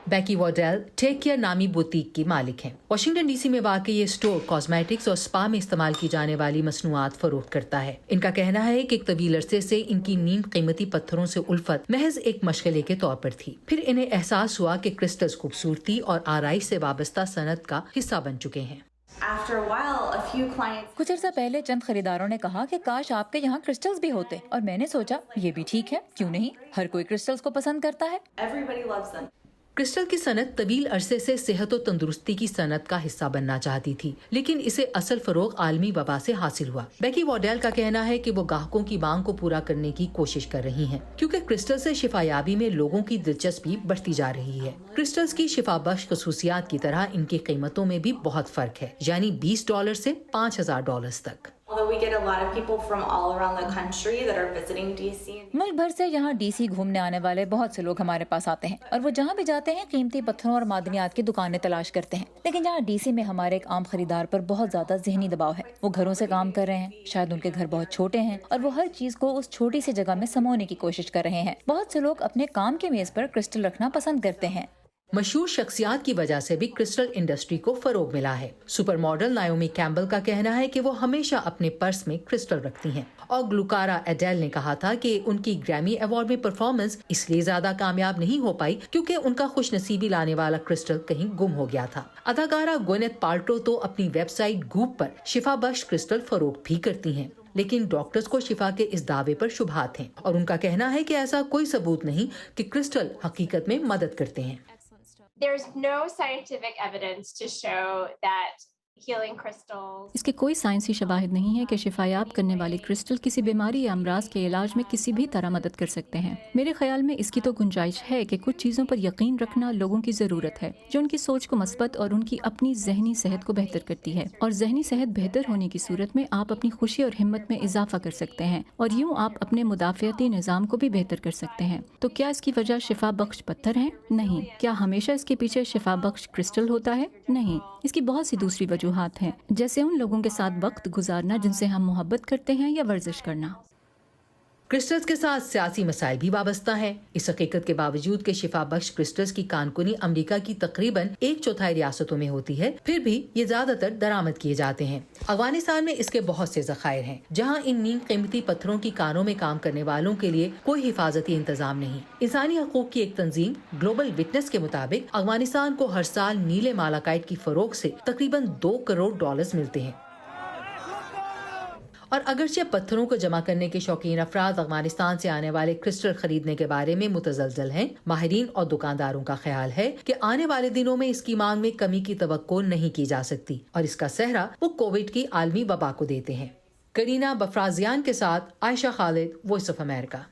Beki वॉडेल take care नामी boutique की मालिक हैं। वाशिंगटन डीसी में वाक़ ये स्टोर कॉस्मेटिक्स और स्पा में इस्तेमाल की जाने वाली मसनूआत फरोख्त करता है। इनका कहना है कि एक तवील अरसे से इनकी नींद कीमती पत्थरों से उल्फत महज एक मशगले के तौर पर थी। फिर इन्हें एहसास हुआ कि क्रिस्टल्स खूबसूरती और आराइश से वाबस्ता सनत का हिस्सा बन चुके हैं। कुछ अर्सा पहले चंद खरीदारों ने कहा कि काश आपके यहाँ क्रिस्टल्स भी होते, और मैंने सोचा ये भी ठीक है, क्यों नहीं, हर कोई क्रिस्टल्स को पसंद करता है। क्रिस्टल की सनत तवील अरसे से सेहत और तंदुरुस्ती की सनत का हिस्सा बनना चाहती थी, लेकिन इसे असल फरोग आलमी वबा से हासिल हुआ। बेकी वॉडेल का कहना है कि वो ग्राहकों की मांग को पूरा करने की कोशिश कर रही हैं, क्योंकि क्रिस्टल से शिफायाबी में लोगों की दिलचस्पी बढ़ती जा रही है। क्रिस्टल्स की शिफा बख्श खसूसियात की तरह इनकी कीमतों में भी बहुत फर्क है, यानी $20 से $5000 तक। मुल्क भर से यहाँ डीसी घूमने आने वाले बहुत से लोग हमारे पास आते हैं, और वो जहाँ भी जाते हैं कीमती पत्थरों और मादनियात की दुकानें तलाश करते हैं। लेकिन यहाँ डीसी में हमारे एक आम खरीदार पर बहुत ज्यादा ज़हनी दबाव है। वो घरों से काम कर रहे हैं, शायद उनके घर बहुत छोटे हैं, और वो हर चीज को उस छोटी सी जगह में समोने की कोशिश कर रहे हैं। बहुत से लोग अपने काम की मेज पर क्रिस्टल रखना पसंद करते हैं। मशहूर शख्सियात की वजह से भी क्रिस्टल इंडस्ट्री को फरोग मिला है। सुपर मॉडल नाओमी कैम्पबेल का कहना है कि वो हमेशा अपने पर्स में क्रिस्टल रखती हैं, और ग्लूकारा एडेल ने कहा था कि उनकी ग्रैमी अवार्ड में परफॉर्मेंस इसलिए ज्यादा कामयाब नहीं हो पाई क्योंकि उनका खुशनसीबी लाने वाला क्रिस्टल कहीं गुम हो गया था। अदाकारा ग्विनेथ पाल्ट्रो तो अपनी वेबसाइट गूप पर शिफा बख्श क्रिस्टल फरोख्त भी करती हैं, लेकिन डॉक्टर्स को शिफा के इस दावे पर शुबहात हैं, और उनका कहना है कि ऐसा कोई सबूत नहीं कि क्रिस्टल हकीकत में मदद करते हैं। There's no scientific evidence to show that healing crystals. इसके कोई साइंसी शवाहिद नहीं है कि शिफायाब करने वाले क्रिस्टल किसी बीमारी या अमराज के इलाज में किसी भी तरह मदद कर सकते हैं। मेरे ख्याल में इसकी तो गुंजाइश है कि कुछ चीज़ों पर यकीन रखना लोगों की ज़रूरत है, जो उनकी सोच को मस्बत और उनकी अपनी जहनी सेहत को बेहतर करती है। और जहनी सेहत बेहतर होने की सूरत में आप अपनी खुशी और हिम्मत में इजाफा कर सकते हैं, और यूँ आप अपने मुदाफ़ियाती निज़ाम को भी बेहतर कर सकते हैं। तो क्या इसकी वजह शिफा बख्श पत्थर हैं? नहीं। क्या हमेशा इसके पीछे शिफा बख्श क्रिस्टल होता है? नहीं। इसकी बहुत सी दूसरी वजूहात हैं, जैसे उन लोगों के साथ वक्त गुजारना जिनसे हम मोहब्बत करते हैं, या वर्जिश करना। क्रिस्टल्स के साथ सियासी मसाइल भी वाबस्ता है। इस हकीकत के बावजूद कि शिफा बख्श क्रिस्टल्स की कानकुनी अमेरिका की तकरीबन 1/4 रियासतों में होती है, फिर भी ये ज्यादातर दरामद किए जाते हैं। अफगानिस्तान में इसके बहुत से ज़खायर हैं, जहाँ इन नीम कीमती पत्थरों की कानों में काम करने वालों के लिए कोई हिफाजती इंतजाम नहीं। इंसानी हकूक की एक तंजीम ग्लोबल विटनेस के मुताबिक अफगानिस्तान को हर साल नीले मालाकाइट की फरोख से तकरीबन $2 करोड़ मिलते हैं। और अगरचे पत्थरों को जमा करने के शौकीन अफराद अफगानिस्तान से आने वाले क्रिस्टल खरीदने के बारे में मुतज़लज़ल हैं, माहिरीन और दुकानदारों का ख्याल है कि आने वाले दिनों में इसकी मांग में कमी की तवक्को नहीं की जा सकती, और इसका सेहरा वो कोविड की आलमी वबा को देते हैं। करीना बफराजियान के साथ Ayesha Khalid, voice of America.